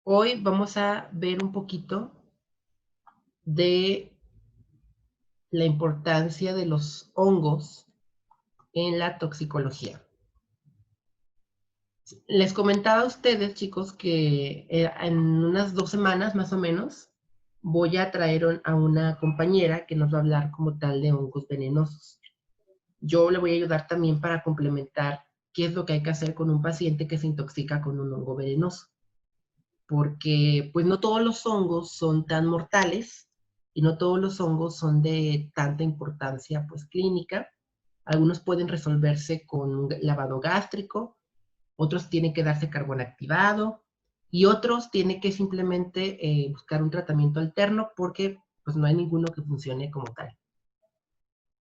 Hoy vamos a ver un poquito de la importancia de los hongos en la toxicología. Les comentaba a ustedes, chicos, que en unas 2 semanas más o menos voy a traer a una compañera que nos va a hablar como tal de hongos venenosos. Yo le voy a ayudar también para complementar qué es lo que hay que hacer con un paciente que se intoxica con un hongo venenoso. Porque pues no todos los hongos son tan mortales y no todos los hongos son de tanta importancia pues clínica. Algunos pueden resolverse con un lavado gástrico, otros tienen que darse carbón activado y otros tienen que simplemente buscar un tratamiento alterno porque pues no hay ninguno que funcione como tal.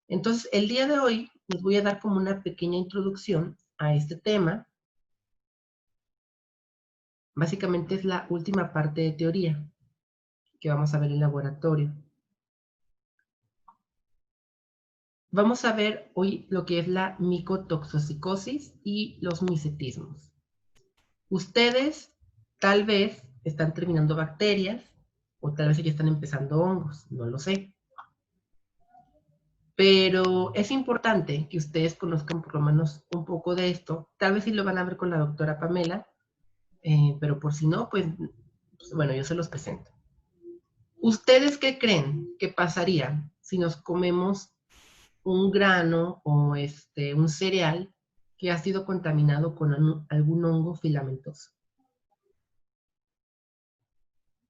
Entonces, el día de hoy les voy a dar como una pequeña introducción a este tema. Básicamente es la última parte de teoría que vamos a ver en laboratorio. Vamos a ver hoy lo que es la micotoxopsicosis y los micetismos. Ustedes tal vez están terminando bacterias o tal vez ya están empezando hongos, no lo sé. Pero es importante que ustedes conozcan por lo menos un poco de esto. Tal vez sí lo van a ver con la doctora Pamela, pero por si no, pues bueno, yo se los presento. ¿Ustedes qué creen que pasaría si nos comemos un grano o un cereal que ha sido contaminado con algún hongo filamentoso?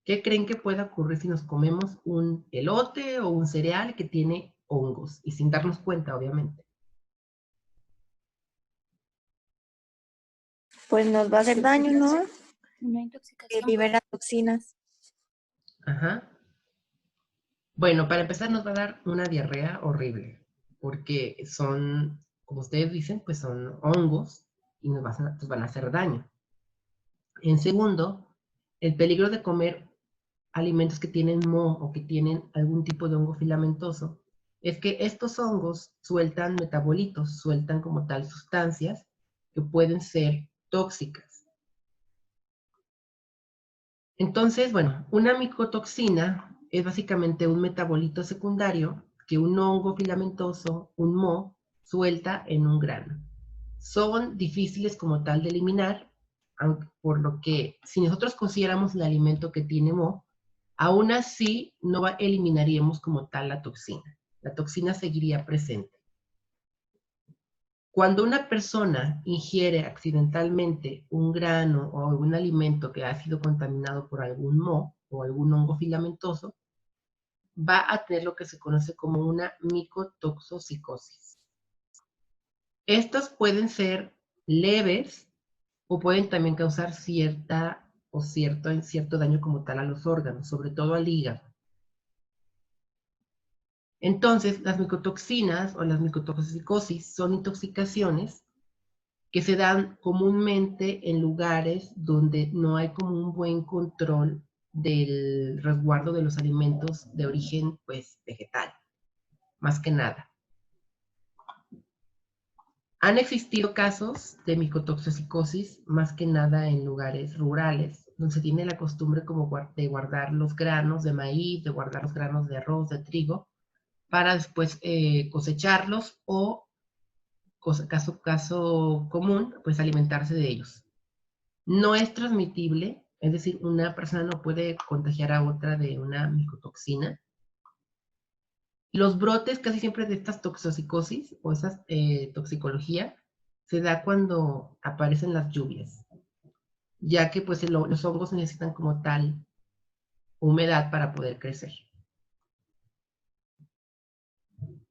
¿Qué creen que pueda ocurrir si nos comemos un elote o un cereal que tiene hongos? Y sin darnos cuenta, obviamente. Pues nos va a hacer daño, ¿no? Una Que intoxicación. libera toxinas. Ajá. Bueno, para empezar nos va a dar una diarrea horrible, porque son, como ustedes dicen, pues son hongos y nos van a hacer daño. En segundo, el peligro de comer alimentos que tienen moho o que tienen algún tipo de hongo filamentoso es que estos hongos sueltan metabolitos, sueltan como tal sustancias que pueden ser tóxicas. Entonces, bueno, una micotoxina es básicamente un metabolito secundario que un hongo filamentoso, un moho, suelta en un grano. Son difíciles como tal de eliminar, por lo que si nosotros consideramos el alimento que tiene moho, aún así no eliminaríamos como tal la toxina. La toxina seguiría presente. Cuando una persona ingiere accidentalmente un grano o algún alimento que ha sido contaminado por algún moho o algún hongo filamentoso, va a tener lo que se conoce como una micotoxopsicosis. Estas pueden ser leves o pueden también causar cierto daño como tal a los órganos, sobre todo al hígado. Entonces, las micotoxinas o las micotoxicosis son intoxicaciones que se dan comúnmente en lugares donde no hay como un buen control del resguardo de los alimentos de origen pues vegetal, más que nada. Han existido casos de micotoxicosis más que nada en lugares rurales, donde se tiene la costumbre como de guardar los granos de maíz, de guardar los granos de arroz, de trigo, para después cosecharlos o, caso común, pues alimentarse de ellos. No es transmitible, es decir, una persona no puede contagiar a otra de una micotoxina. Los brotes casi siempre de estas toxopsicosis o esa toxicología se da cuando aparecen las lluvias, ya que pues los hongos necesitan como tal humedad para poder crecer.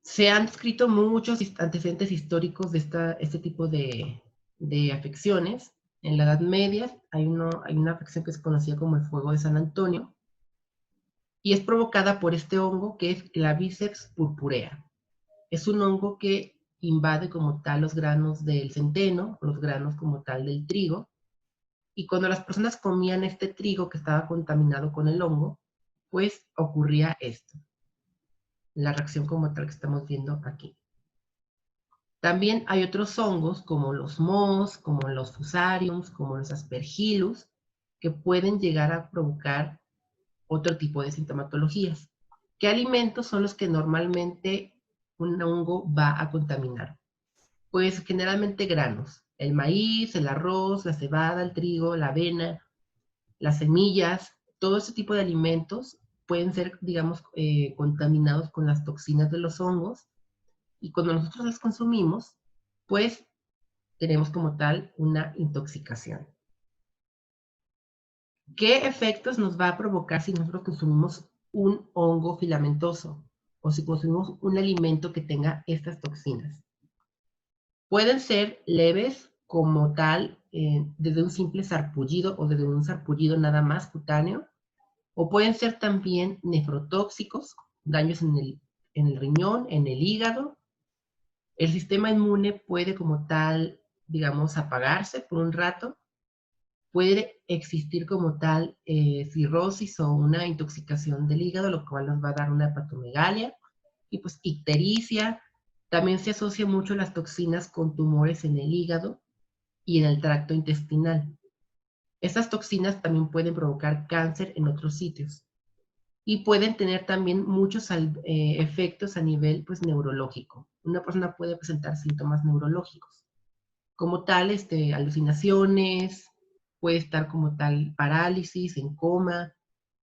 Se han escrito muchos antecedentes históricos de este tipo de afecciones. En la Edad Media hay una afección que se conocía como el fuego de San Antonio, y es provocada por este hongo que es Claviceps purpurea. Es un hongo que invade como tal los granos del centeno, los granos como tal del trigo, y cuando las personas comían este trigo que estaba contaminado con el hongo, pues ocurría esto, la reacción como tal que estamos viendo aquí. También hay otros hongos como los mohos, como los fusariums, como los aspergillus, que pueden llegar a provocar otro tipo de sintomatologías. ¿Qué alimentos son los que normalmente un hongo va a contaminar? Pues generalmente granos, el maíz, el arroz, la cebada, el trigo, la avena, las semillas, todo ese tipo de alimentos pueden ser, digamos, contaminados con las toxinas de los hongos y cuando nosotros las consumimos, pues tenemos como tal una intoxicación. ¿Qué efectos nos va a provocar si nosotros consumimos un hongo filamentoso o si consumimos un alimento que tenga estas toxinas? Pueden ser leves como tal, desde un simple sarpullido o desde un sarpullido nada más cutáneo, o pueden ser también nefrotóxicos, daños en el riñón, en el hígado. El sistema inmune puede como tal, digamos, apagarse por un rato. Puede existir como tal cirrosis o una intoxicación del hígado, lo cual nos va a dar una hepatomegalia. Y pues ictericia. También se asocia mucho las toxinas con tumores en el hígado y en el tracto intestinal. Estas toxinas también pueden provocar cáncer en otros sitios y pueden tener también muchos efectos a nivel pues, neurológico. Una persona puede presentar síntomas neurológicos, como tal alucinaciones, puede estar como tal parálisis, en coma,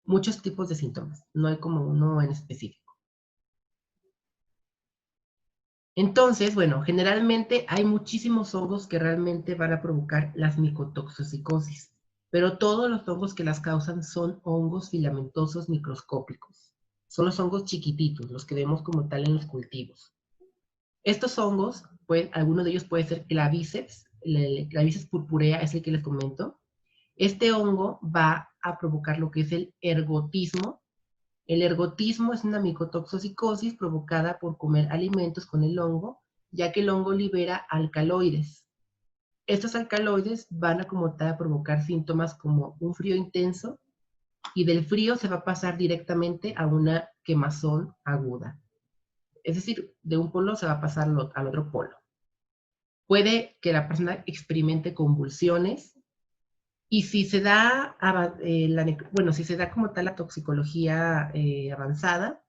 muchos tipos de síntomas, no hay como uno en específico. Entonces, bueno, generalmente hay muchísimos hongos que realmente van a provocar las micotoxosicosis, pero todos los hongos que las causan son hongos filamentosos microscópicos. Son los hongos chiquititos, los que vemos como tal en los cultivos. Estos hongos, pues, alguno de ellos puede ser Claviceps, Claviceps purpurea es el que les comento. Este hongo va a provocar lo que es el ergotismo. El ergotismo es una micotoxosicosis provocada por comer alimentos con el hongo, ya que el hongo libera alcaloides. Estos alcaloides van a como tal a provocar síntomas como un frío intenso y del frío se va a pasar directamente a una quemazón aguda. Es decir, de un polo se va a pasar al otro polo. Puede que la persona experimente convulsiones y si se da, si se da como tal la toxicología avanzada,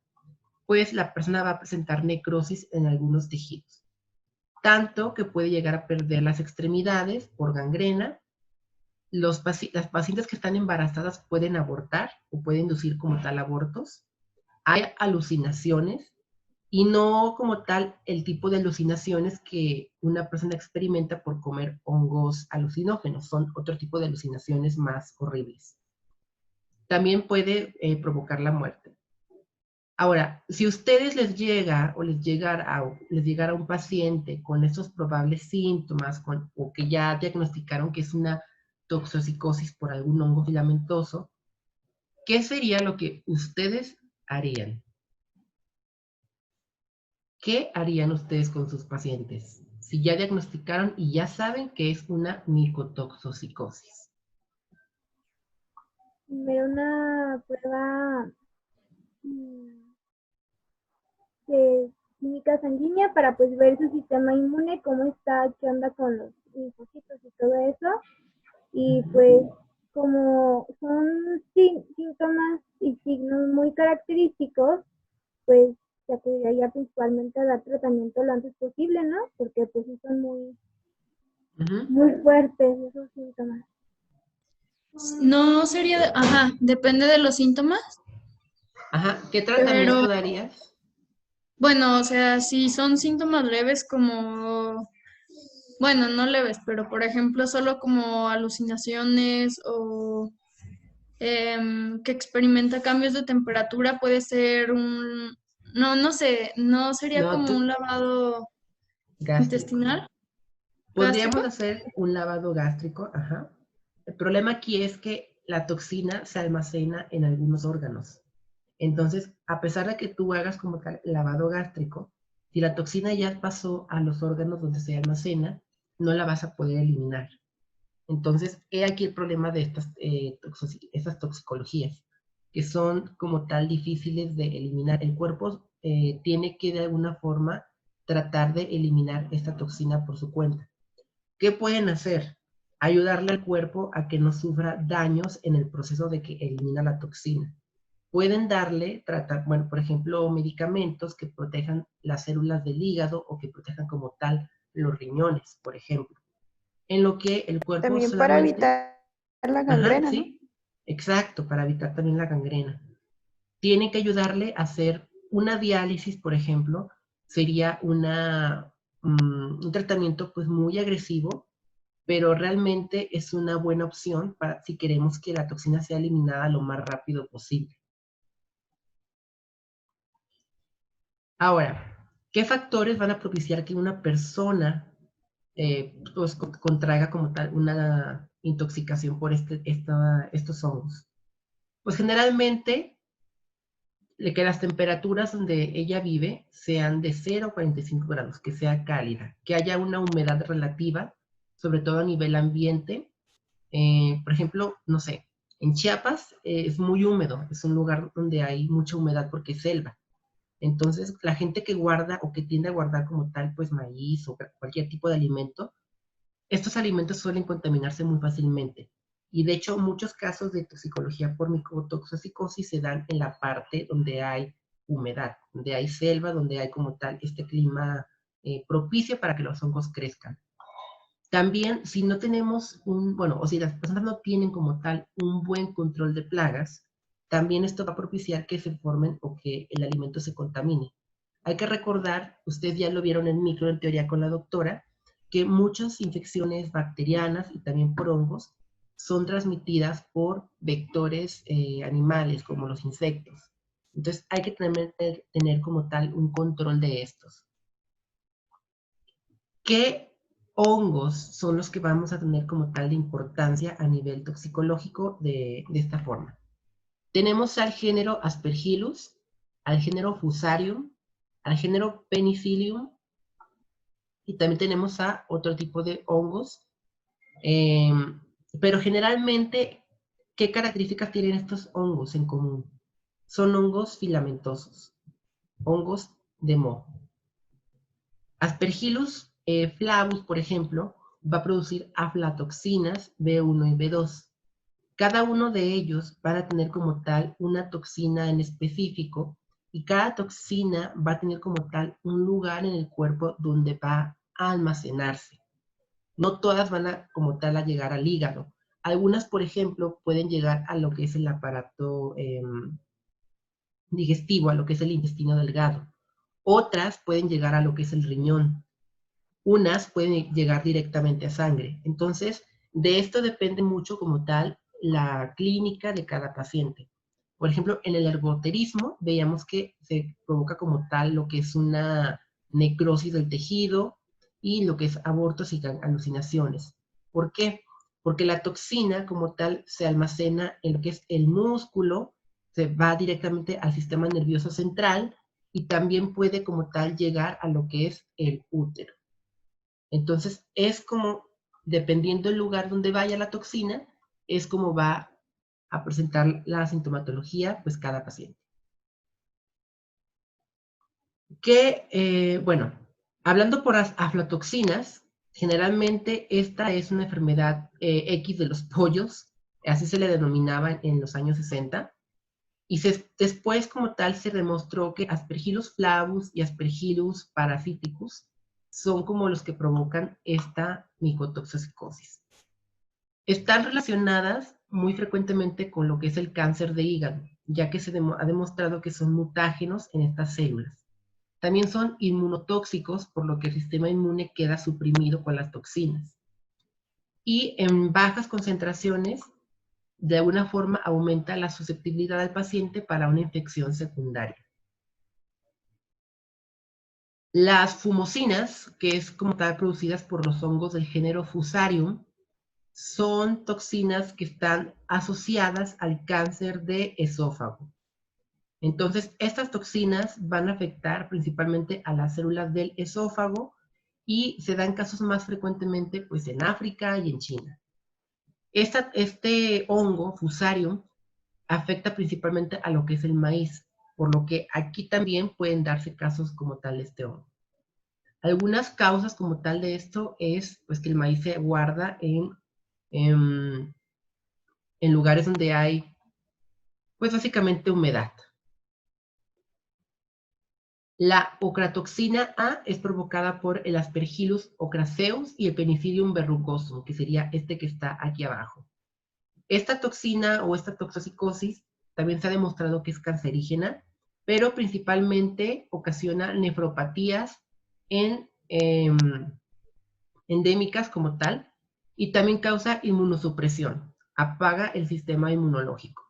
pues la persona va a presentar necrosis en algunos tejidos, tanto que puede llegar a perder las extremidades por gangrena. Las pacientes que están embarazadas pueden abortar o pueden inducir como tal abortos. Hay alucinaciones y no como tal el tipo de alucinaciones que una persona experimenta por comer hongos alucinógenos, son otro tipo de alucinaciones más horribles. También puede provocar la muerte. Ahora, si a ustedes les llegara un paciente con estos probables síntomas o que ya diagnosticaron que es una toxopsicosis por algún hongo filamentoso, ¿qué sería lo que ustedes harían? ¿Qué harían ustedes con sus pacientes si ya diagnosticaron y ya saben que es una micotoxosicosis? Ver una prueba de química sanguínea para pues ver su sistema inmune, cómo está, qué onda con los linfocitos y todo eso. Y pues como son síntomas y signos muy característicos, pues se acudiría principalmente a dar tratamiento lo antes posible, ¿no? Porque pues sí son muy fuertes esos síntomas. No sería, depende de los síntomas. Ajá, ¿qué tratamiento Pero, darías? bueno, o sea, si son síntomas leves como, bueno, no leves, pero por ejemplo, solo como alucinaciones o que experimenta cambios de temperatura, puede ser no sé, no sería No, como un lavado gástrico. intestinal, Podríamos gástrico. hacer un lavado gástrico, ajá. El problema aquí es que la toxina se almacena en algunos órganos. Entonces, a pesar de que tú hagas como tal lavado gástrico, si la toxina ya pasó a los órganos donde se almacena, no la vas a poder eliminar. Entonces, he aquí el problema de estas toxicologías, que son como tal difíciles de eliminar. El cuerpo tiene que de alguna forma tratar de eliminar esta toxina por su cuenta. ¿Qué pueden hacer? ayudarle al cuerpo a que no sufra daños en el proceso de que elimina la toxina. Pueden darle, bueno, por ejemplo, medicamentos que protejan las células del hígado o que protejan como tal los riñones, por ejemplo. En lo que el cuerpo También para solamente... evitar la Ajá, gangrena, ¿no? sí, exacto, para evitar también la gangrena. Tienen que ayudarle a hacer una diálisis, por ejemplo, sería un tratamiento pues muy agresivo, pero realmente es una buena opción para si queremos que la toxina sea eliminada lo más rápido posible. Ahora, ¿qué factores van a propiciar que una persona pues, contraiga como tal una intoxicación por estos hongos? Pues generalmente que las temperaturas donde ella vive sean de 0 a 45 grados, que sea cálida, que haya una humedad relativa, sobre todo a nivel ambiente. Por ejemplo, no sé, en Chiapas es muy húmedo, es un lugar donde hay mucha humedad porque es selva. Entonces, la gente que guarda o que tiende a guardar como tal, pues maíz o cualquier tipo de alimento, estos alimentos suelen contaminarse muy fácilmente. Y de hecho, muchos casos de toxicología por micotoxosicosis se dan en la parte donde hay humedad, donde hay selva, donde hay como tal este clima propicio para que los hongos crezcan. También, si no tenemos bueno, o si las personas no tienen como tal un buen control de plagas, también esto va a propiciar que se formen o que el alimento se contamine. Hay que recordar, ustedes ya lo vieron en micro, en teoría con la doctora, que muchas infecciones bacterianas y también por hongos son transmitidas por vectores animales, como los insectos. Entonces hay que tener como tal un control de estos. ¿Qué hongos son los que vamos a tener como tal de importancia a nivel toxicológico de esta forma? Tenemos al género Aspergillus, al género Fusarium, al género Penicillium, y también tenemos a otro tipo de hongos. Pero generalmente, ¿qué características tienen estos hongos en común? Son hongos filamentosos, hongos de moho. Aspergillus flavus, por ejemplo, va a producir aflatoxinas B1 y B2. Cada uno de ellos van a tener como tal una toxina en específico y cada toxina va a tener como tal un lugar en el cuerpo donde va a almacenarse. No todas van a como tal a llegar al hígado. Algunas, por ejemplo, pueden llegar a lo que es el aparato digestivo, a lo que es el intestino delgado. Otras pueden llegar a lo que es el riñón. Unas pueden llegar directamente a sangre. Entonces, de esto depende mucho como tal la clínica de cada paciente. Por ejemplo, en el ergoterismo veíamos que se provoca como tal lo que es una necrosis del tejido y lo que es abortos y alucinaciones. ¿Por qué? Porque la toxina como tal se almacena en lo que es el músculo, se va directamente al sistema nervioso central y también puede como tal llegar a lo que es el útero. Entonces, es como, dependiendo del lugar donde vaya la toxina, es como va a presentar la sintomatología, pues cada paciente. Bueno, hablando por las aflatoxinas, generalmente esta es una enfermedad X de los pollos, así se le denominaba en los años 60, y después como tal se demostró que Aspergillus flavus y Aspergillus parasiticus son como los que provocan esta micotoxosicosis. Están relacionadas muy frecuentemente con lo que es el cáncer de hígado, ya que se ha demostrado que son mutágenos en estas células. También son inmunotóxicos, por lo que el sistema inmune queda suprimido con las toxinas. Y en bajas concentraciones, de alguna forma aumenta la susceptibilidad del paciente para una infección secundaria. Las fumosinas, que es como tal producidas por los hongos del género Fusarium, son toxinas que están asociadas al cáncer de esófago. Entonces, estas toxinas van a afectar principalmente a las células del esófago y se dan casos más frecuentemente pues, en África y en China. Este hongo, Fusarium, afecta principalmente a lo que es el maíz, por lo que aquí también pueden darse casos como tal de este hongo. Algunas causas como tal de esto es pues, que el maíz se guarda en en lugares donde hay, pues básicamente humedad. La ocratoxina A es provocada por el Aspergillus ocraceus y el Penicillium verrucosum, que sería este que está aquí abajo. Esta toxina o esta toxopsicosis también se ha demostrado que es cancerígena, pero principalmente ocasiona nefropatías endémicas como tal, y también causa inmunosupresión, apaga el sistema inmunológico.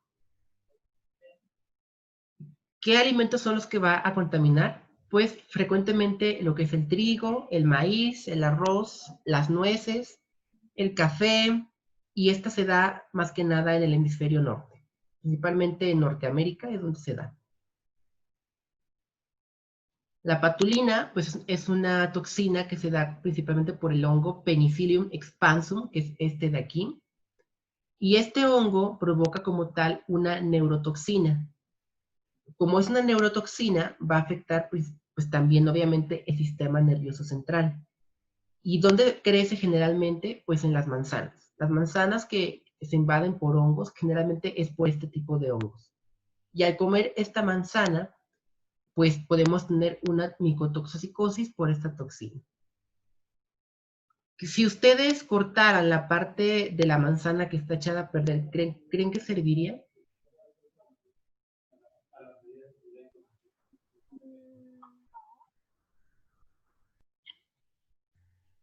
¿Qué alimentos son los que va a contaminar? Pues frecuentemente lo que es el trigo, el maíz, el arroz, las nueces, el café, y esta se da más que nada en el hemisferio norte, principalmente en Norteamérica es donde se da. La patulina, pues es una toxina que se da principalmente por el hongo Penicillium expansum, que es este de aquí, y este hongo provoca como tal una neurotoxina. Como es una neurotoxina, va a afectar pues también obviamente el sistema nervioso central. ¿Y dónde crece generalmente? Pues en las manzanas. Las manzanas que se invaden por hongos generalmente es por este tipo de hongos. Y al comer esta manzana, pues podemos tener una micotoxosicosis por esta toxina. Si ustedes cortaran la parte de la manzana que está echada a perder, ¿creen que serviría?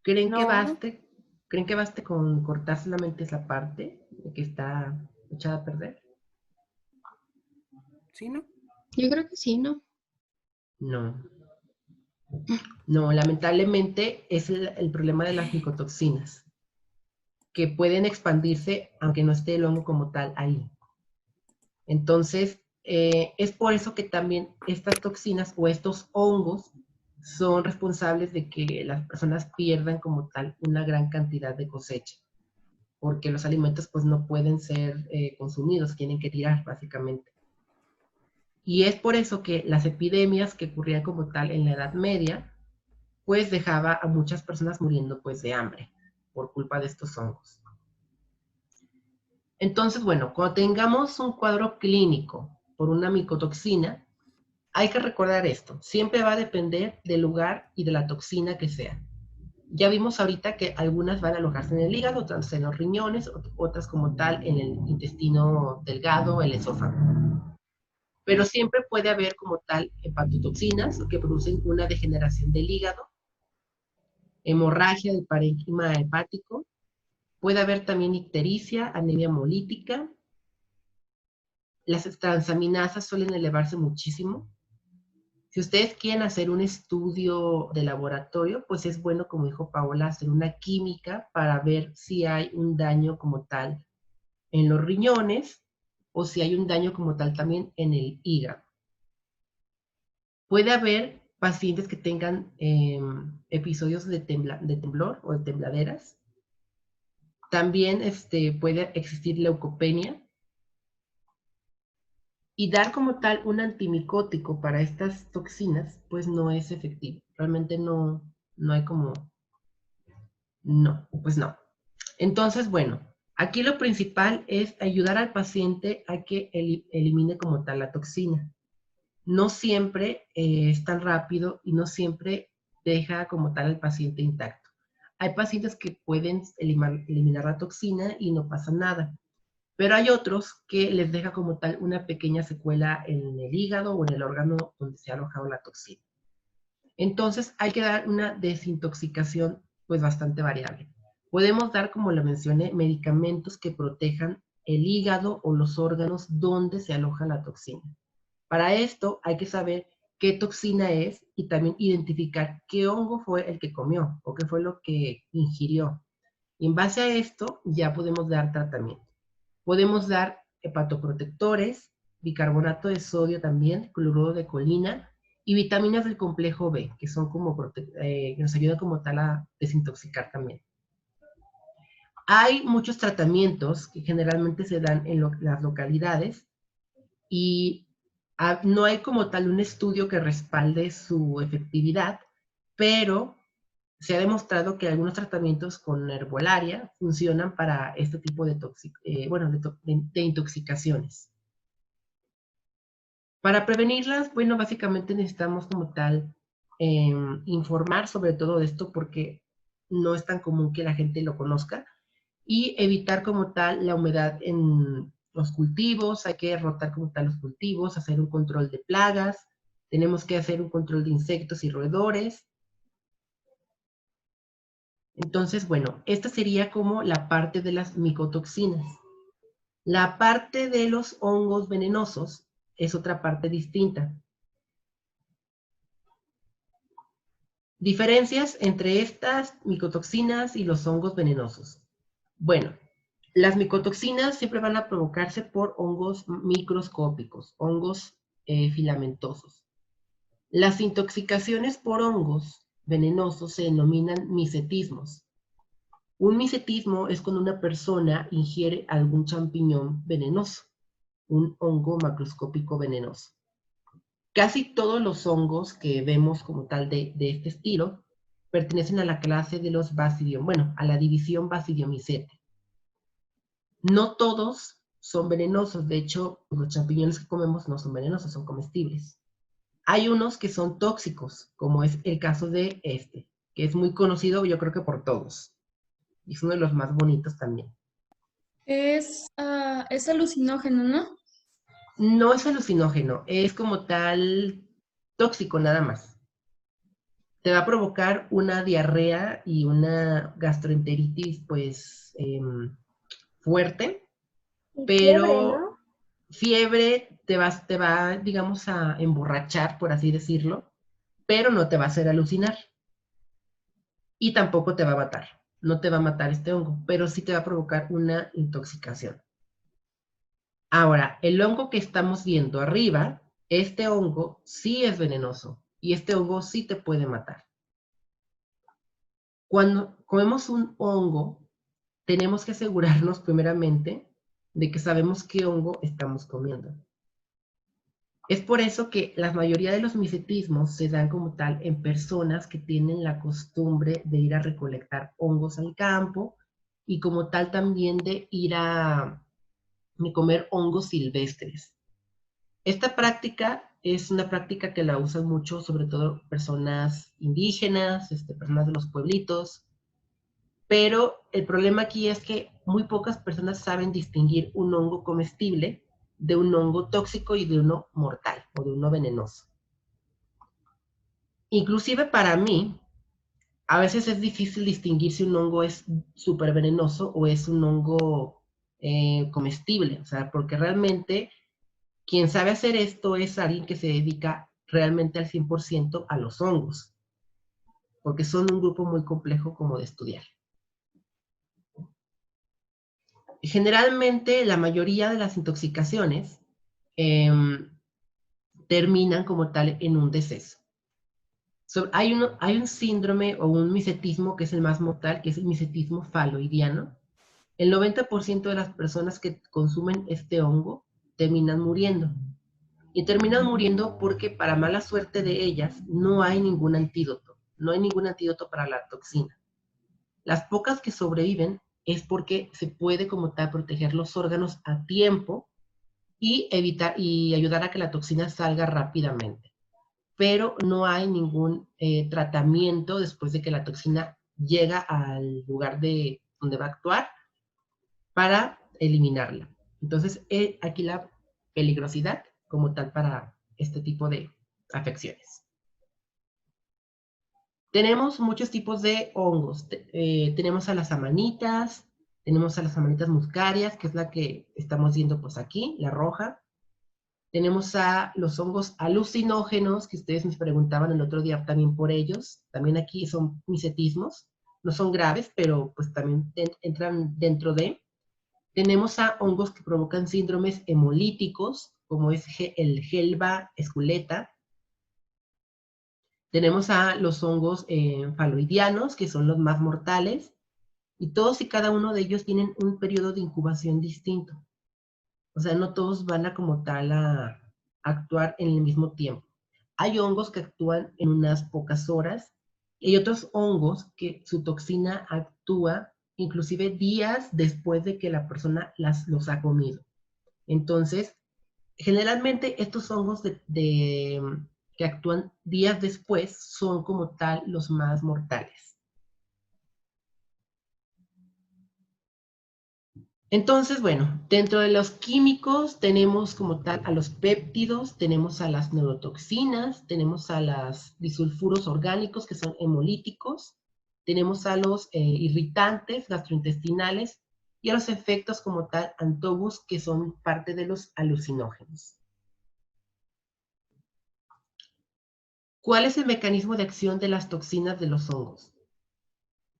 ¿Creen que No, baste? ¿Creen que baste con cortar solamente esa parte que está echada a perder? ¿Sí, no? Yo creo que sí, ¿no? No. No, lamentablemente es el problema de las micotoxinas, que pueden expandirse aunque no esté el hongo como tal ahí. Entonces, es por eso que también estas toxinas o estos hongos son responsables de que las personas pierdan como tal una gran cantidad de cosecha, porque los alimentos pues no pueden ser consumidos, tienen que tirar básicamente. Y es por eso que las epidemias que ocurrían como tal en la Edad Media, pues dejaba a muchas personas muriendo pues de hambre por culpa de estos hongos. Entonces, bueno, cuando tengamos un cuadro clínico por una micotoxina, hay que recordar esto, siempre va a depender del lugar y de la toxina que sea. Ya vimos ahorita que algunas van a alojarse en el hígado, otras en los riñones, otras como tal en el intestino delgado, el esófago. Pero siempre puede haber como tal hepatotoxinas que producen una degeneración del hígado, hemorragia del parénquima hepático, puede haber también ictericia, anemia hemolítica, las transaminasas suelen elevarse muchísimo. Si ustedes quieren hacer un estudio de laboratorio, pues es bueno, como dijo Paola, hacer una química para ver si hay un daño como tal en los riñones o si hay un daño como tal también en el hígado. Puede haber pacientes que tengan episodios de temblor o de tembladeras. También puede existir leucopenia. Y dar como tal un antimicótico para estas toxinas, pues no es efectivo. Realmente no hay como, no, pues no. Entonces, bueno, aquí lo principal es ayudar al paciente a que elimine como tal la toxina. No siempre es tan rápido y no siempre deja como tal al paciente intacto. Hay pacientes que pueden eliminar la toxina y no pasa nada. Pero hay otros que les deja como tal una pequeña secuela en el hígado o en el órgano donde se ha alojado la toxina. Entonces hay que dar una desintoxicación pues bastante variable. Podemos dar, como lo mencioné, medicamentos que protejan el hígado o los órganos donde se aloja la toxina. Para esto hay que saber qué toxina es y también identificar qué hongo fue el que comió o qué fue lo que ingirió. Y en base a esto ya podemos dar tratamiento. Podemos dar hepatoprotectores, bicarbonato de sodio también, cloruro de colina y vitaminas del complejo B, que son como que nos ayudan como tal a desintoxicar también. Hay muchos tratamientos que generalmente se dan en las localidades y no hay como tal un estudio que respalde su efectividad, pero se ha demostrado que algunos tratamientos con herbolaria funcionan para este tipo de, de intoxicaciones. Para prevenirlas, bueno, básicamente necesitamos como tal informar sobre todo esto porque no es tan común que la gente lo conozca y evitar como tal la humedad en los cultivos, hay que rotar como tal los cultivos, hacer un control de plagas, tenemos que hacer un control de insectos y roedores. Entonces, bueno, esta sería como la parte de las micotoxinas. La parte de los hongos venenosos es otra parte distinta. Diferencias entre estas micotoxinas y los hongos venenosos. Bueno, las micotoxinas siempre van a provocarse por hongos microscópicos, hongos filamentosos. Las intoxicaciones por hongos venenosos se denominan micetismos. Un micetismo es cuando una persona ingiere algún champiñón venenoso, un hongo macroscópico venenoso. Casi todos los hongos que vemos como tal de este estilo pertenecen a la clase de los Basidium, bueno, a la división Basidiomycete. No todos son venenosos, de hecho, los champiñones que comemos no son venenosos, son comestibles. Hay unos que son tóxicos, como es el caso de este, que es muy conocido yo creo que por todos. Y es uno de los más bonitos también. Es alucinógeno, ¿no? No es alucinógeno, es como tal tóxico nada más. Te va a provocar una diarrea y una gastroenteritis, pues, fuerte, Y fiebre, pero ¿no? fiebre te va, digamos, a emborrachar, por así decirlo, pero no te va a hacer alucinar. Y tampoco te va a matar. No te va a matar este hongo, pero sí te va a provocar una intoxicación. Ahora, el hongo que estamos viendo arriba, este hongo sí es venenoso y este hongo sí te puede matar. Cuando comemos un hongo, tenemos que asegurarnos primeramente de que sabemos qué hongo estamos comiendo. Es por eso que la mayoría de los micetismos se dan como tal en personas que tienen la costumbre de ir a recolectar hongos al campo y como tal también de ir a comer hongos silvestres. Esta práctica es una práctica que la usan mucho, sobre todo personas indígenas, personas de los pueblitos, pero el problema aquí es que muy pocas personas saben distinguir un hongo comestible de un hongo tóxico y de uno mortal o de uno venenoso. Inclusive para mí, a veces es difícil distinguir si un hongo es súper venenoso o es un hongo comestible, o sea, porque realmente quien sabe hacer esto es alguien que se dedica realmente al 100% a los hongos, porque son un grupo muy complejo como de estudiar. Generalmente, la mayoría de las intoxicaciones terminan como tal en un deceso. Hay un síndrome o un micetismo que es el más mortal, que es el micetismo faloidiano. El 90% de las personas que consumen este hongo terminan muriendo. Y terminan muriendo porque, para mala suerte de ellas, no hay ningún antídoto. No hay ningún antídoto para la toxina. Las pocas que sobreviven es porque se puede como tal proteger los órganos a tiempo y evitar y ayudar a que la toxina salga rápidamente. Pero no hay ningún tratamiento después de que la toxina llega al lugar donde va a actuar para eliminarla. Entonces, aquí la peligrosidad como tal para este tipo de afecciones. Tenemos muchos tipos de hongos. Tenemos a las amanitas, tenemos a las amanitas muscarias, que es la que estamos viendo pues aquí, la roja. Tenemos a los hongos alucinógenos, que ustedes nos preguntaban el otro día también por ellos. También aquí son micetismos. No son graves, pero pues también entran dentro de. Tenemos a hongos que provocan síndromes hemolíticos, como es el Gelba esculeta. Tenemos a los hongos faloidianos, que son los más mortales, y todos y cada uno de ellos tienen un periodo de incubación distinto. O sea, no todos van a como tal a actuar en el mismo tiempo. Hay hongos que actúan en unas pocas horas Y hay otros hongos que su toxina actúa inclusive días después de que la persona los ha comido. Entonces, generalmente estos hongos que actúan días después son como tal los más mortales. Entonces, bueno, dentro de los químicos tenemos como tal a los péptidos, tenemos a las neurotoxinas, tenemos a los disulfuros orgánicos que son hemolíticos, tenemos a los irritantes gastrointestinales y a los efectos como tal antógos que son parte de los alucinógenos. ¿Cuál es el mecanismo de acción de las toxinas de los hongos?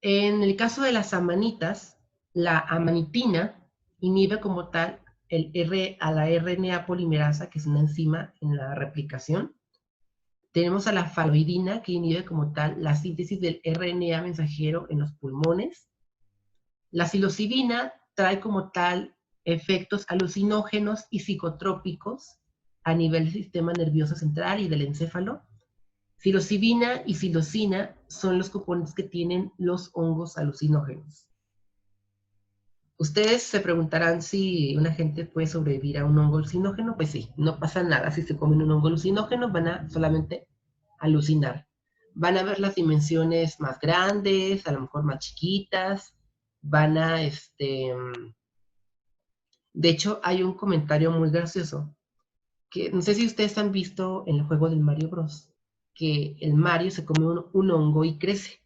En el caso de las amanitas, la amanitina inhibe como tal a la RNA polimerasa, que es una enzima en la replicación. Tenemos a la faloidina, que inhibe como tal la síntesis del RNA mensajero en los pulmones. La psilocibina trae como tal efectos alucinógenos y psicotrópicos a nivel del sistema nervioso central y del encéfalo. Psilocibina y psilocina son los componentes que tienen los hongos alucinógenos. Ustedes se preguntarán si una gente puede sobrevivir a un hongo alucinógeno. Pues sí, no pasa nada. Si se comen un hongo alucinógeno, van a solamente alucinar. Van a ver las dimensiones más grandes, a lo mejor más chiquitas. Van a, De hecho, hay un comentario muy gracioso, que no sé si ustedes han visto en el juego del Mario Bros, que el Mario se come un hongo y crece.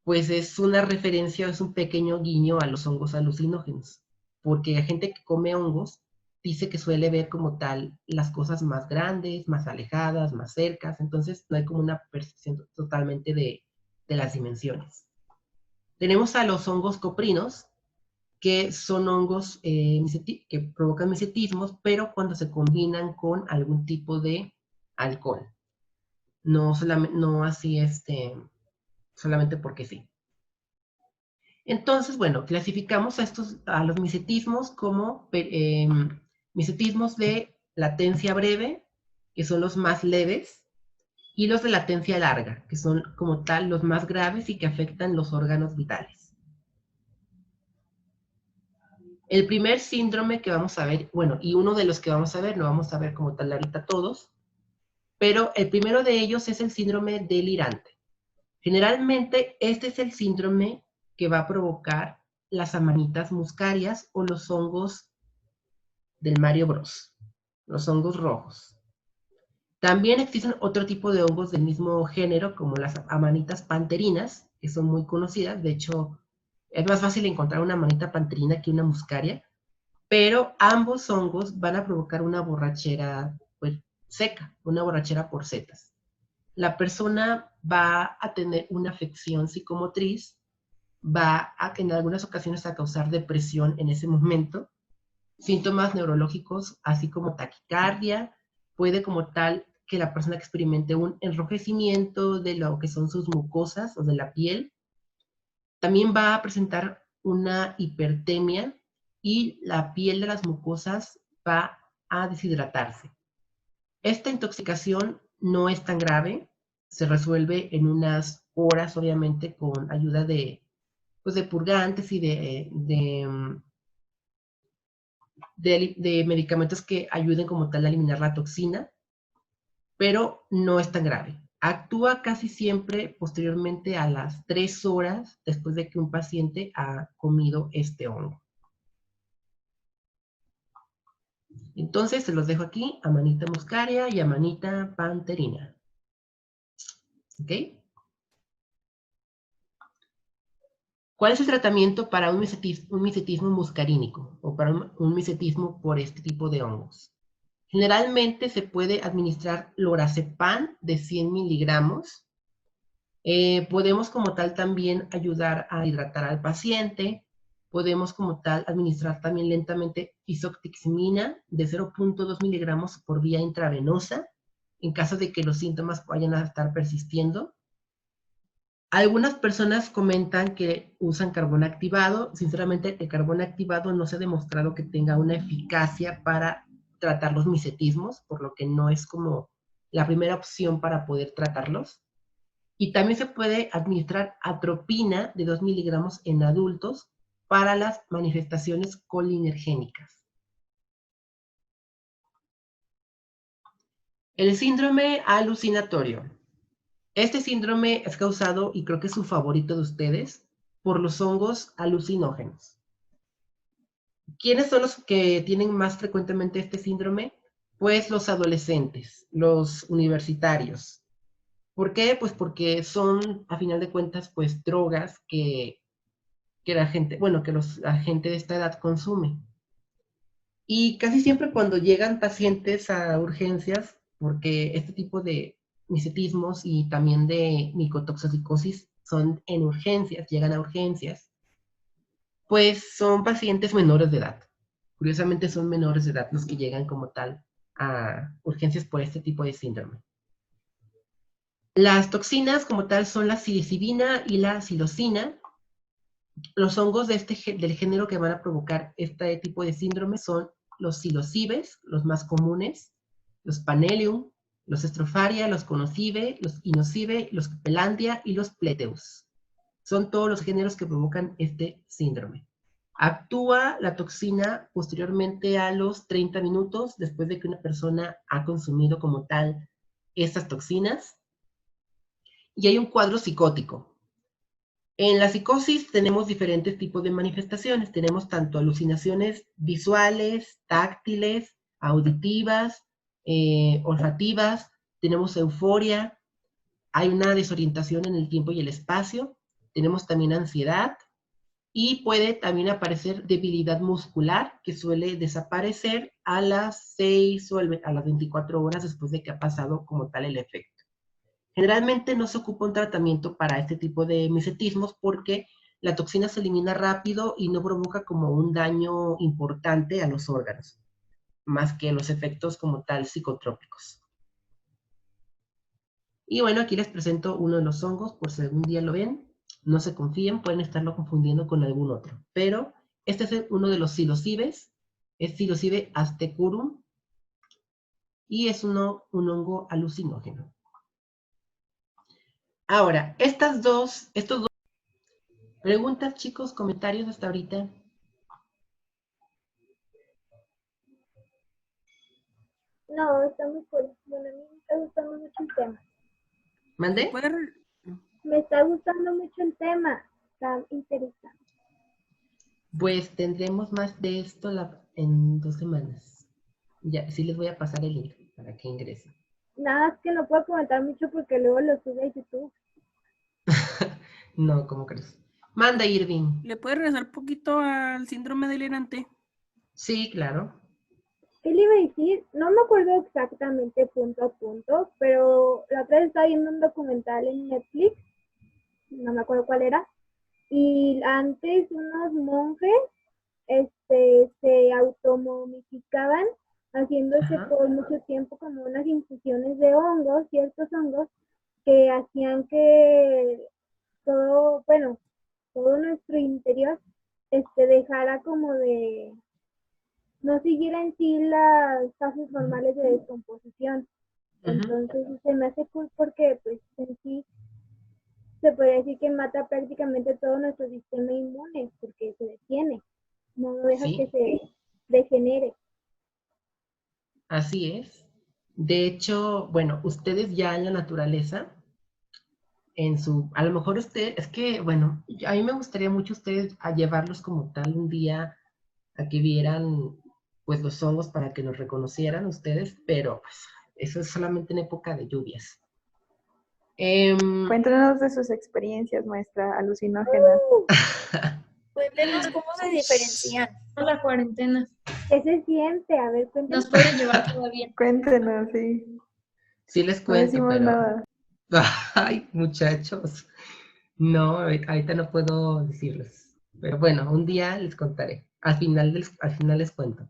Pues es una referencia, es un pequeño guiño a los hongos alucinógenos, porque la gente que come hongos dice que suele ver como tal las cosas más grandes, más alejadas, más cercas, entonces no hay como una percepción totalmente de las dimensiones. Tenemos a los hongos coprinos, que son hongos que provocan mesetismos, pero cuando se combinan con algún tipo de alcohol. No así solamente porque sí. Entonces, bueno, clasificamos a los mesetismos como mesetismos de latencia breve, que son los más leves, y los de latencia larga, que son como tal los más graves y que afectan los órganos vitales. El primer síndrome que vamos a ver, bueno, y uno de los que vamos a ver, no vamos a ver como tal ahorita todos, pero el primero de ellos es el síndrome delirante. Generalmente este es el síndrome que va a provocar las amanitas muscarias o los hongos del Mario Bros, los hongos rojos. También existen otro tipo de hongos del mismo género, como las amanitas panterinas, que son muy conocidas. De hecho, es más fácil encontrar una amanita panterina que una muscaria, pero ambos hongos van a provocar una borrachera pues, seca, una borrachera por setas. La persona va a tener una afección psicomotriz, va a, en algunas ocasiones a causar depresión en ese momento, síntomas neurológicos, así como taquicardia, puede como tal que la persona experimente un enrojecimiento de lo que son sus mucosas o de la piel. También va a presentar una hipertemia y la piel de las mucosas va a deshidratarse. Esta intoxicación no es tan grave, se resuelve en unas horas, obviamente, con ayuda de purgantes y de medicamentos que ayuden como tal a eliminar la toxina, pero no es tan grave. Actúa casi siempre posteriormente a las 3 horas después de que un paciente ha comido este hongo. Entonces, se los dejo aquí, amanita muscaria y amanita panterina. ¿Ok? ¿Cuál es el tratamiento para un misetismo muscarínico o para un misetismo por este tipo de hongos? Generalmente se puede administrar lorazepam de 100 miligramos. Podemos como tal también ayudar a hidratar al paciente. Podemos como tal administrar también lentamente isotiximina de 0.2 miligramos por vía intravenosa en caso de que los síntomas vayan a estar persistiendo. Algunas personas comentan que usan carbón activado. Sinceramente, el carbón activado no se ha demostrado que tenga una eficacia para tratar los misetismos, por lo que no es como la primera opción para poder tratarlos. Y también se puede administrar atropina de 2 miligramos en adultos para las manifestaciones colinergénicas. El síndrome alucinatorio. Este síndrome es causado, y creo que es su favorito de ustedes, por los hongos alucinógenos. ¿Quiénes son los que tienen más frecuentemente este síndrome? Pues los adolescentes, los universitarios. ¿Por qué? Pues porque son, a final de cuentas, pues drogas que la gente, bueno, que la gente de esta edad consume. Y casi siempre cuando llegan pacientes a urgencias, porque este tipo de micetismos y también de micotoxosicosis son en urgencias, llegan a urgencias, pues son pacientes menores de edad. Curiosamente son menores de edad los que llegan como tal a urgencias por este tipo de síndrome. Las toxinas como tal son la psilocibina y la psilocina. Los hongos del género que van a provocar este tipo de síndrome son los psilocibes, los más comunes, los panelium, los estrofaria, los conocibe, los inocibe, los pelandia y los pleteus. Son todos los géneros que provocan este síndrome. Actúa la toxina posteriormente a los 30 minutos después de que una persona ha consumido como tal estas toxinas. Y hay un cuadro psicótico. En la psicosis tenemos diferentes tipos de manifestaciones. Tenemos tanto alucinaciones visuales, táctiles, auditivas, olfativas, tenemos euforia, hay una desorientación en el tiempo y el espacio, tenemos también ansiedad y puede también aparecer debilidad muscular que suele desaparecer a las 6 o a las 24 horas después de que ha pasado como tal el efecto. Generalmente no se ocupa un tratamiento para este tipo de micetismos porque la toxina se elimina rápido y no provoca como un daño importante a los órganos, más que los efectos como tal psicotrópicos. Y bueno, aquí les presento uno de los hongos, por si algún día lo ven. No se confíen, pueden estarlo confundiendo con algún otro. Pero este es uno de los psilocibes, es Psilocibe aztecurum, y es un hongo alucinógeno. Ahora, estos dos, preguntas, chicos, comentarios hasta ahorita. No, está muy cool. Bueno, a mí me está gustando mucho el tema. ¿Mande? Me está gustando mucho el tema. Está interesante. Pues tendremos más de esto en 2 semanas. Ya, sí les voy a pasar el link para que ingresen. Nada, es que no puedo comentar mucho porque luego lo sube a YouTube. No, ¿cómo crees? Manda, Irving. ¿Le puedes regresar un poquito al síndrome del delirante? Sí, claro. ¿Qué le iba a decir? No me acuerdo exactamente punto a punto, pero la otra vez estaba viendo un documental en Netflix, no me acuerdo cuál era, y antes unos monjes se automomificaban haciéndose Ajá. por mucho tiempo como unas infusiones de hongos, ciertos hongos, que hacían que todo, bueno, todo nuestro interior dejara como de no siguiera en sí las fases normales de descomposición. Ujú. Entonces se me hace cool porque pues en sí se puede decir que mata prácticamente todo nuestro sistema inmune porque se detiene, no deja Sí, que se degenere. así es. De hecho, bueno, ustedes ya en la naturaleza, a lo mejor es que, bueno, a mí me gustaría mucho ustedes a llevarlos como tal un día a que vieran pues los hongos para que nos reconocieran ustedes, pero pues eso es solamente en época de lluvias. Cuéntanos de sus experiencias, maestra alucinógenas. Cuéntenos cómo se diferencian. La cuarentena. ¿Qué se siente? A ver, cuéntanos. Nos puede llevar todavía. Cuéntenos, sí. Sí les No cuento, decimos pero... nada. Ay, muchachos. No, ahorita no puedo decirles. Pero bueno, un día les contaré. Al final les cuento.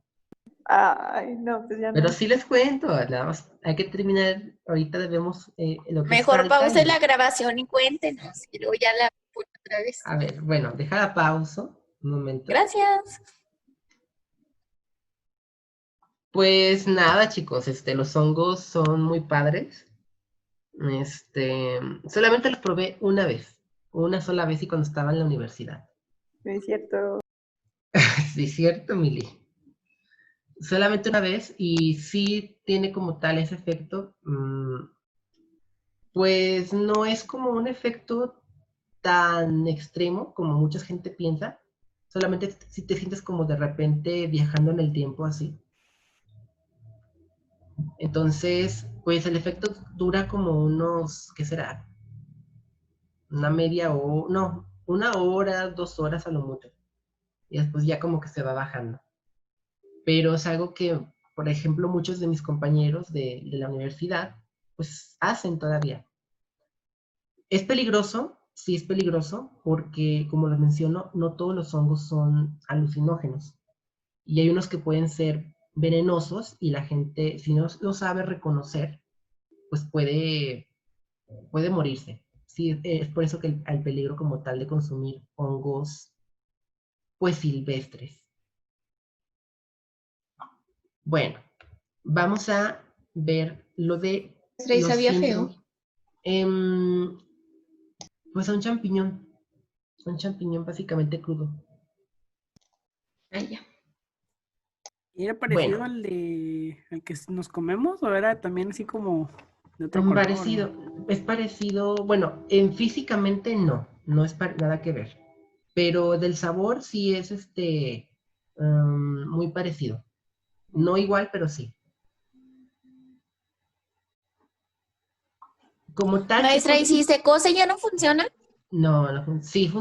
Ay, no, pues ya Pero no. sí les cuento, nada más hay que terminar. Ahorita debemos lo que Mejor falta pause y- la grabación y cuéntenos. Y luego ya la pone otra vez. A ver, bueno, deja la pausa. Un momento. Gracias. Pues nada, chicos, los hongos son muy padres. Solamente los probé una sola vez y cuando estaba en la universidad. No es cierto. Sí, es cierto, Mili. Solamente una vez y sí tiene como tal ese efecto. Pues no es como un efecto tan extremo como mucha gente piensa. Solamente si te sientes como de repente viajando en el tiempo así. Entonces, pues el efecto dura como unos, ¿qué será? Una media o, no, 1 hora, 2 horas a lo mucho. Y después ya como que se va bajando. Pero es algo que, por ejemplo, muchos de mis compañeros de la universidad, pues hacen todavía. ¿Es peligroso? Sí, es peligroso porque, como les menciono, no todos los hongos son alucinógenos. Y hay unos que pueden ser venenosos y la gente, si no lo sabe reconocer, pues puede morirse. Sí, es por eso que el peligro como tal de consumir hongos, pues silvestres. Bueno, vamos a ver lo de ¿Y los sabía síndromes. feo? Pues un champiñón básicamente crudo. Ah, ya. ¿Y era parecido Bueno, al que nos comemos o era también así como de otro color? es parecido, bueno, físicamente no es nada que ver, pero del sabor sí es muy parecido. No igual, pero sí. Como tal, Maestra, ¿y si se cose ya no funciona? no, no, sí,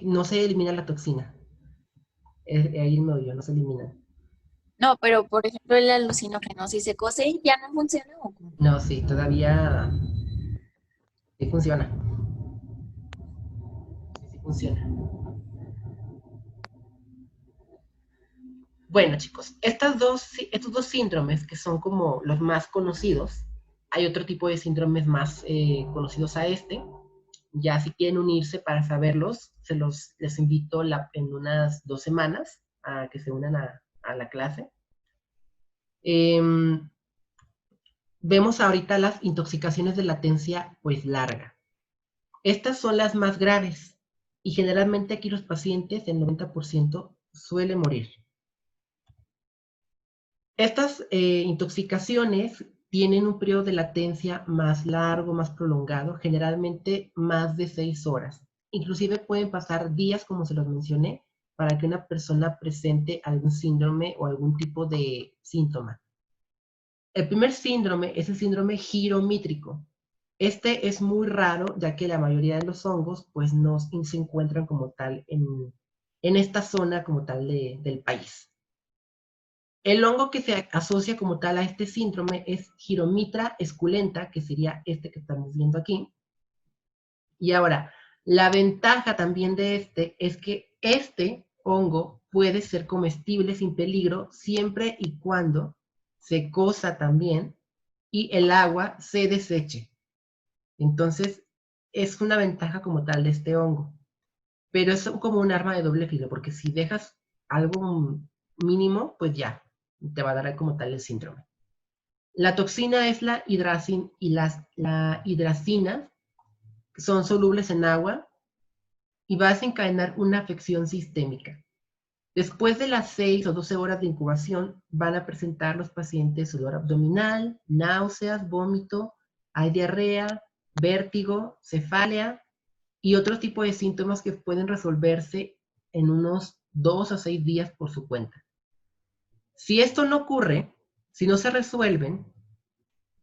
no se elimina la toxina. Ahí me odio, no se elimina. No, pero por ejemplo el alucinógeno, si se cose ya no funciona. ¿O cómo? No, sí, todavía sí funciona. Sí funciona. Bueno, chicos, estos dos síndromes que son como los más conocidos, hay otro tipo de síndromes más conocidos a este. Ya si quieren unirse para saberlos, les invito en unas 2 semanas a que se unan a la clase. Em, Vemos ahorita las intoxicaciones de latencia pues larga. Estas son las más graves y generalmente aquí los pacientes, el 90% suele morir. Estas intoxicaciones tienen un periodo de latencia más largo, más prolongado, generalmente más de 6 horas. Inclusive pueden pasar días, como se los mencioné, para que una persona presente algún síndrome o algún tipo de síntoma. El primer síndrome es el síndrome giromítrico. Este es muy raro, ya que la mayoría de los hongos pues no se encuentran como tal en esta zona como tal del país. El hongo que se asocia como tal a este síndrome es Giromitra esculenta, que sería este que estamos viendo aquí. Y ahora, la ventaja también de este es que este hongo puede ser comestible sin peligro siempre y cuando se cosa también y el agua se deseche. Entonces, es una ventaja como tal de este hongo. Pero es como un arma de doble filo, porque si dejas algo mínimo, pues ya, te va a dar como tal el síndrome. La toxina es la hidracina, que son solubles en agua, y va a desencadenar una afección sistémica. Después de las 6 o 12 horas de incubación, van a presentar los pacientes dolor abdominal, náuseas, vómito, hay diarrea, vértigo, cefalea y otro tipo de síntomas que pueden resolverse en unos 2 a 6 días por su cuenta. Si esto no ocurre, si no se resuelven,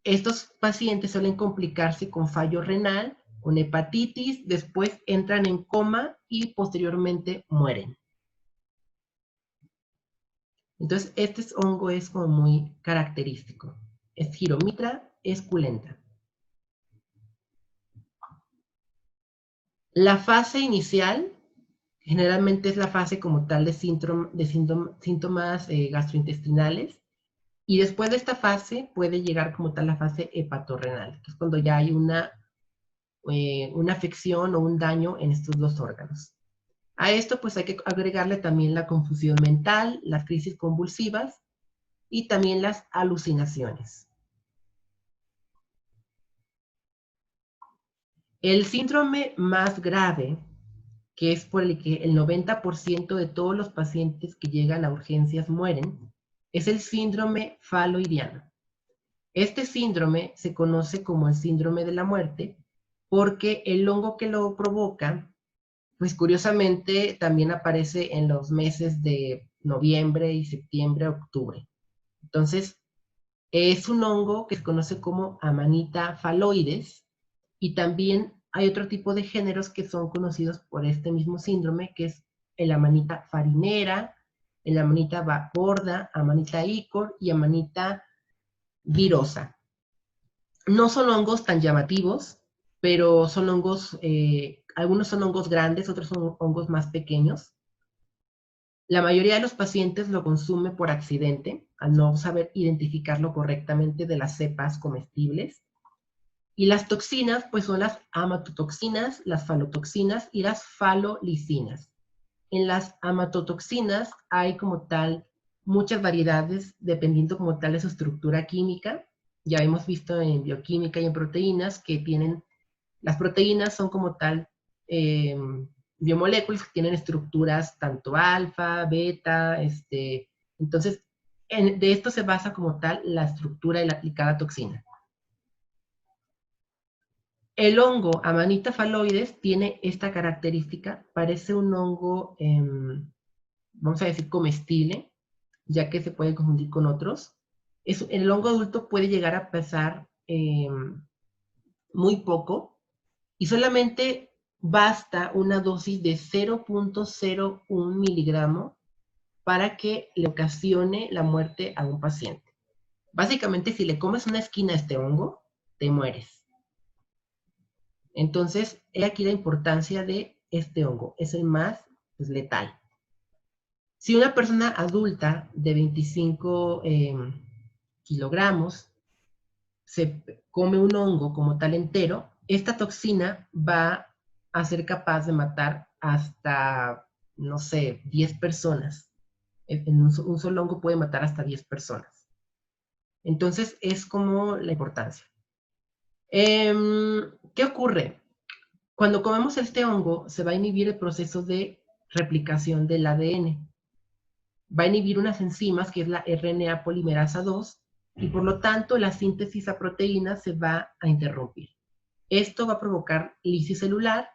estos pacientes suelen complicarse con fallo renal, con hepatitis, después entran en coma y posteriormente mueren. Entonces, este hongo es como muy característico. Es Giromitra esculenta. La fase inicial generalmente es la fase como tal de síntomas gastrointestinales y después de esta fase puede llegar como tal la fase hepatorrenal, que es cuando ya hay una afección o un daño en estos dos órganos. A esto pues hay que agregarle también la confusión mental, las crisis convulsivas y también las alucinaciones. El síndrome más grave, que es por el que el 90% de todos los pacientes que llegan a urgencias mueren, es el síndrome faloidiano. Este síndrome se conoce como el síndrome de la muerte porque el hongo que lo provoca, pues curiosamente también aparece en los meses de noviembre y septiembre, octubre. Entonces, es un hongo que se conoce como Amanita phalloides, y también hay otro tipo de géneros que son conocidos por este mismo síndrome, que es el Amanita farinera, el Amanita borda, Amanita icor y Amanita virosa. No son hongos tan llamativos, pero son hongos, algunos son hongos grandes, otros son hongos más pequeños. La mayoría de los pacientes lo consume por accidente, al no saber identificarlo correctamente de las cepas comestibles. Y las toxinas, pues son las amatotoxinas, las falotoxinas y las falolicinas. En las amatotoxinas hay como tal muchas variedades dependiendo como tal de su estructura química. Ya hemos visto en bioquímica y en proteínas que tienen, las proteínas son como tal biomoléculas que tienen estructuras tanto alfa, beta, entonces de esto se basa como tal la estructura de la aplicada toxina. El hongo Amanita phalloides tiene esta característica, parece un hongo, vamos a decir, comestible, ya que se puede confundir con otros. El hongo adulto puede llegar a pesar muy poco, y solamente basta una dosis de 0.01 miligramo para que le ocasione la muerte a un paciente. Básicamente, si le comes una esquina a este hongo, te mueres. Entonces, he aquí la importancia de este hongo. Es el más letal. Si una persona adulta de 25 kilogramos se come un hongo como tal entero, esta toxina va a ser capaz de matar hasta, no sé, 10 personas. En un solo hongo puede matar hasta 10 personas. Entonces, es como la importancia. ¿Qué ocurre? Cuando comemos este hongo, se va a inhibir el proceso de replicación del ADN. Va a inhibir unas enzimas, que es la RNA polimerasa 2, y por lo tanto la síntesis a proteínas se va a interrumpir. Esto va a provocar lisis celular,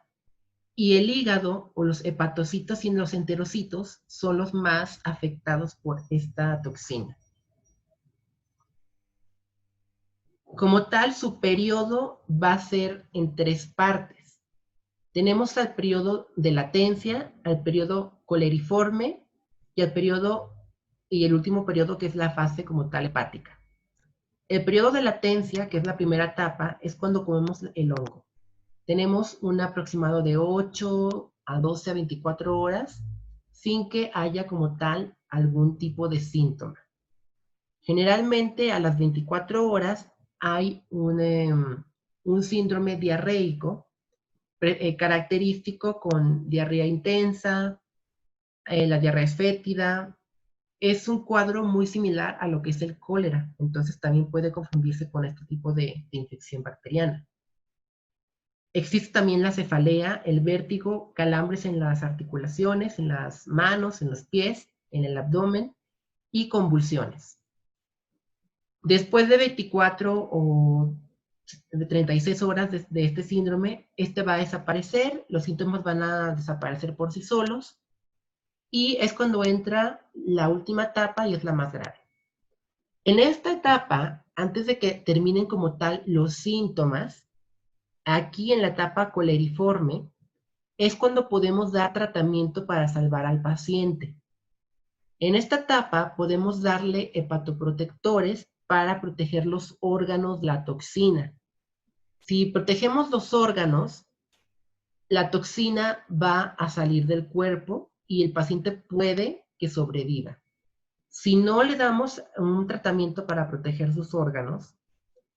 y el hígado o los hepatocitos y los enterocitos son los más afectados por esta toxina. Como tal, su periodo va a ser en 3 partes. Tenemos al periodo de latencia, al periodo coleriforme y el último periodo, que es la fase como tal hepática. El periodo de latencia, que es la primera etapa, es cuando comemos el hongo. Tenemos un aproximado de 8 a 12 a 24 horas sin que haya como tal algún tipo de síntoma. Generalmente a las 24 horas hay un síndrome diarreico característico con diarrea intensa, la diarrea es fétida. Es un cuadro muy similar a lo que es el cólera, entonces también puede confundirse con este tipo de infección bacteriana. Existe también la cefalea, el vértigo, calambres en las articulaciones, en las manos, en los pies, en el abdomen y convulsiones. Después de 24 o de 36 horas de este síndrome, este va a desaparecer, los síntomas van a desaparecer por sí solos, y es cuando entra la última etapa y es la más grave. En esta etapa, antes de que terminen como tal los síntomas, aquí en la etapa coleriforme, es cuando podemos dar tratamiento para salvar al paciente. En esta etapa podemos darle hepatoprotectores para proteger los órganos de la toxina. Si protegemos los órganos, la toxina va a salir del cuerpo y el paciente puede que sobreviva. Si no le damos un tratamiento para proteger sus órganos,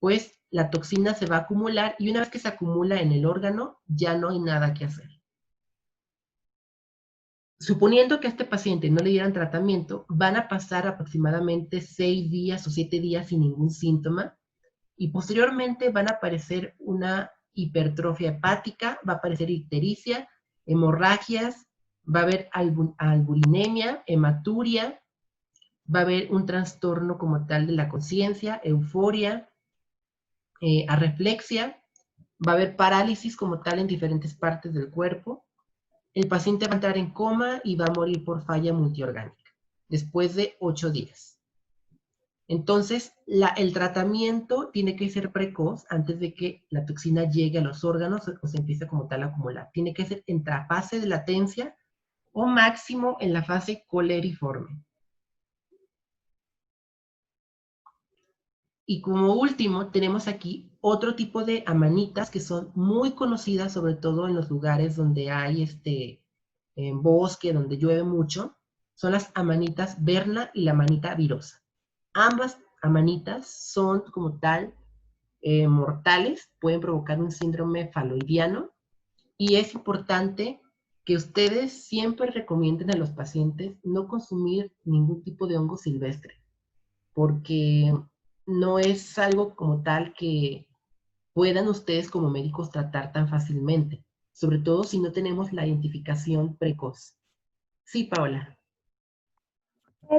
pues la toxina se va a acumular, y una vez que se acumula en el órgano, ya no hay nada que hacer. Suponiendo que a este paciente no le dieran tratamiento, van a pasar aproximadamente 6 días o 7 días sin ningún síntoma, y posteriormente van a aparecer una hipertrofia hepática, va a aparecer ictericia, hemorragias, va a haber albuminemia, hematuria, va a haber un trastorno como tal de la conciencia, euforia, arreflexia, va a haber parálisis como tal en diferentes partes del cuerpo. El paciente va a entrar en coma y va a morir por falla multiorgánica después de 8 días. Entonces, el tratamiento tiene que ser precoz antes de que la toxina llegue a los órganos o se empiece como tal a acumular. Tiene que ser en la fase de latencia o máximo en la fase coleriforme. Y como último, tenemos aquí otro tipo de amanitas que son muy conocidas, sobre todo en los lugares donde hay bosque, donde llueve mucho. Son las amanitas verna y la amanita virosa. Ambas amanitas son como tal mortales, pueden provocar un síndrome faloidiano y es importante que ustedes siempre recomienden a los pacientes no consumir ningún tipo de hongo silvestre, porque no es algo como tal que puedan ustedes como médicos tratar tan fácilmente, sobre todo si no tenemos la identificación precoz. Sí, Paola.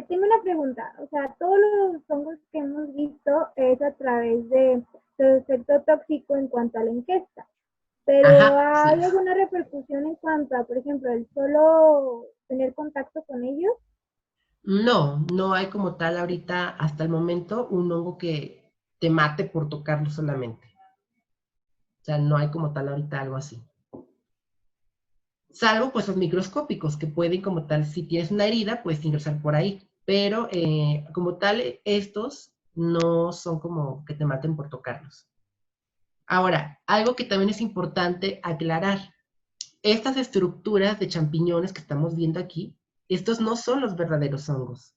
Tengo una pregunta, o sea, todos los hongos que hemos visto es a través de su efecto tóxico en cuanto a la ingesta, pero Ajá, ¿hay sí. alguna repercusión en cuanto a, por ejemplo, el solo tener contacto con ellos? No, no hay como tal ahorita, hasta el momento, un hongo que te mate por tocarlo solamente. O sea, no hay como tal ahorita algo así. Salvo pues los microscópicos, que pueden como tal, si tienes una herida, puedes ingresar por ahí. Pero como tal, estos no son como que te maten por tocarlos. Ahora, algo que también es importante aclarar. Estas estructuras de champiñones que estamos viendo aquí, estos no son los verdaderos hongos.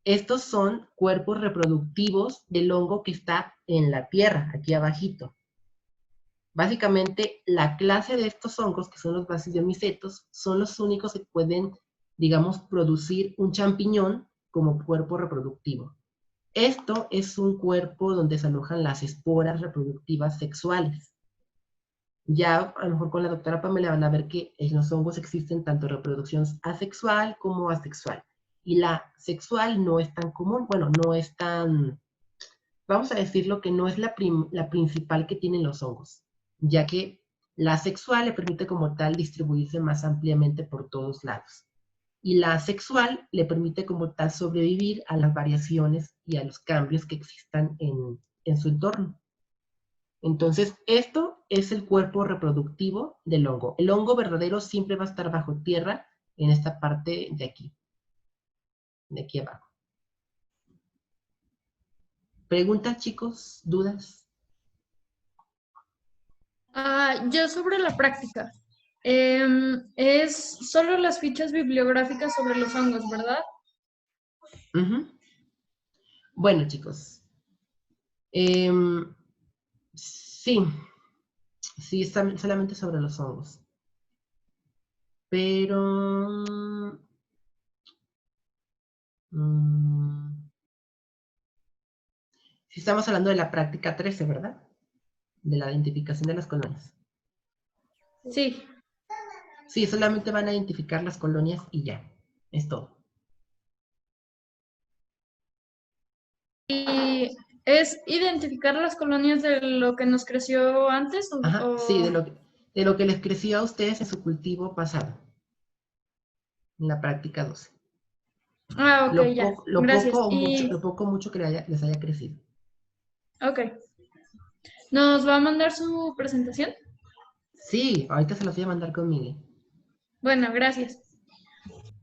Estos son cuerpos reproductivos del hongo que está en la tierra, aquí abajito. Básicamente, la clase de estos hongos, que son los basidiomycetos, son los únicos que pueden, digamos, producir un champiñón como cuerpo reproductivo. Esto es un cuerpo donde se alojan las esporas reproductivas sexuales. Ya a lo mejor con la doctora Pamela van a ver que en los hongos existen tanto reproducción asexual como asexual. Y la sexual no es tan común, bueno, no es tan, vamos a decirlo que no es la principal que tienen los hongos, ya que la sexual le permite como tal distribuirse más ampliamente por todos lados. Y la asexual le permite como tal sobrevivir a las variaciones y a los cambios que existan en su entorno. Entonces, esto es el cuerpo reproductivo del hongo. El hongo verdadero siempre va a estar bajo tierra en esta parte de aquí abajo. ¿Preguntas, chicos? ¿Dudas? Yo sobre la práctica. Es solo las fichas bibliográficas sobre los hongos, ¿verdad? Bueno, chicos. Sí, está solamente sobre los hongos. Pero... si estamos hablando de la práctica 13, ¿verdad? De la identificación de las colonias. Sí. Sí, solamente van a identificar las colonias y ya. Es todo. ¿Y es identificar las colonias de lo que nos creció antes? Ajá, sí, de lo que les creció a ustedes en su cultivo pasado. En la práctica 12. Ok, ya. Gracias. Lo poco o mucho que les haya crecido. Ok. ¿Nos va a mandar su presentación? Sí, ahorita se los voy a mandar conmigo. Bueno, gracias.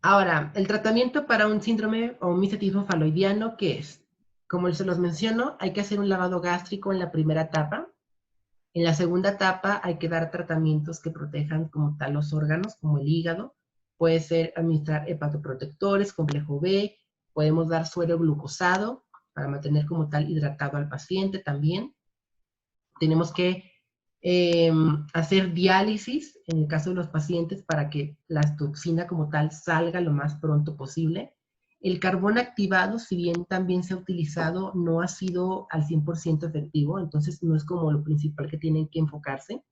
Ahora, el tratamiento para un síndrome o un misetismo faloidiano, ¿qué es? Como se los menciono, hay que hacer un lavado gástrico en la primera etapa. En la segunda etapa hay que dar tratamientos que protejan como tal los órganos, como el hígado. Puede ser administrar hepatoprotectores, complejo B, podemos dar suero glucosado para mantener como tal hidratado al paciente también. Tenemos que hacer diálisis en el caso de los pacientes para que la toxina como tal salga lo más pronto posible. El carbón activado, si bien también se ha utilizado, no ha sido al 100% efectivo, entonces no es como lo principal que tienen que enfocarse.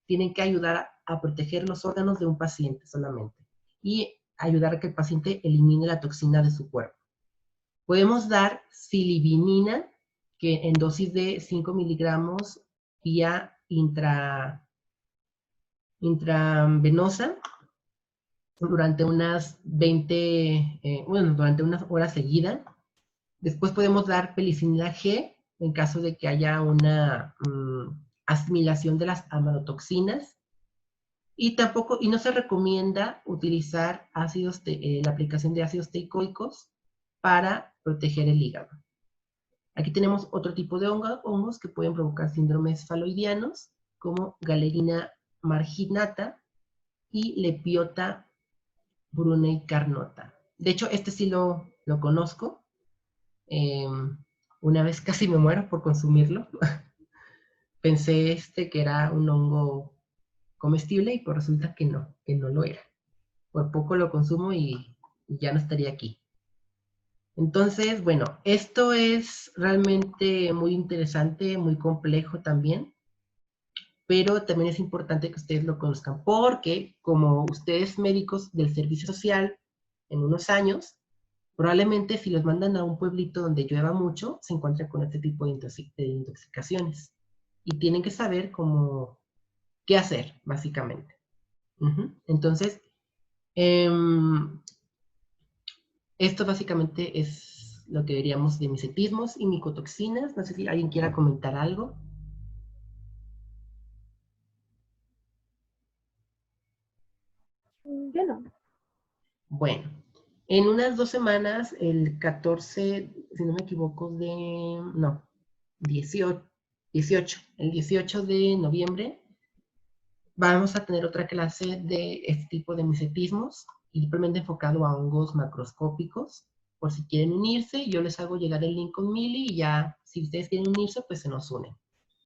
tienen que ayudar a proteger los órganos de un paciente solamente y ayudar a que el paciente elimine la toxina de su cuerpo. Podemos dar silibinina, que en dosis de 5 miligramos vía intravenosa durante unas durante unas horas seguidas. Después podemos dar penicilina G en caso de que haya una asimilación de las aminotoxinas. Y no se recomienda utilizar la aplicación de ácidos teicoicos para proteger el hígado. Aquí tenemos otro tipo de hongos que pueden provocar síndromes faloidianos, como Galerina marginata y Lepiota brunei carnota. De hecho, este sí lo conozco. Una vez casi me muero por consumirlo. Pensé que era un hongo comestible y pues resulta que no lo era. Por poco lo consumo y ya no estaría aquí. Entonces, bueno, esto es realmente muy interesante, muy complejo también, pero también es importante que ustedes lo conozcan, porque como ustedes médicos del servicio social en unos años, probablemente si los mandan a un pueblito donde llueva mucho, se encuentran con este tipo de intoxicaciones. Y tienen que saber qué hacer, básicamente. Entonces, esto básicamente es lo que veríamos de micetismos y micotoxinas. No sé si alguien quiera comentar algo. Yo no. Bueno, en unas 2 semanas, el 14, si no me equivoco, 18, el 18 de noviembre, vamos a tener otra clase de este tipo de micetismos, simplemente enfocado a hongos macroscópicos. Por si quieren unirse, yo les hago llegar el link con Mili y ya, si ustedes quieren unirse, pues se nos unen.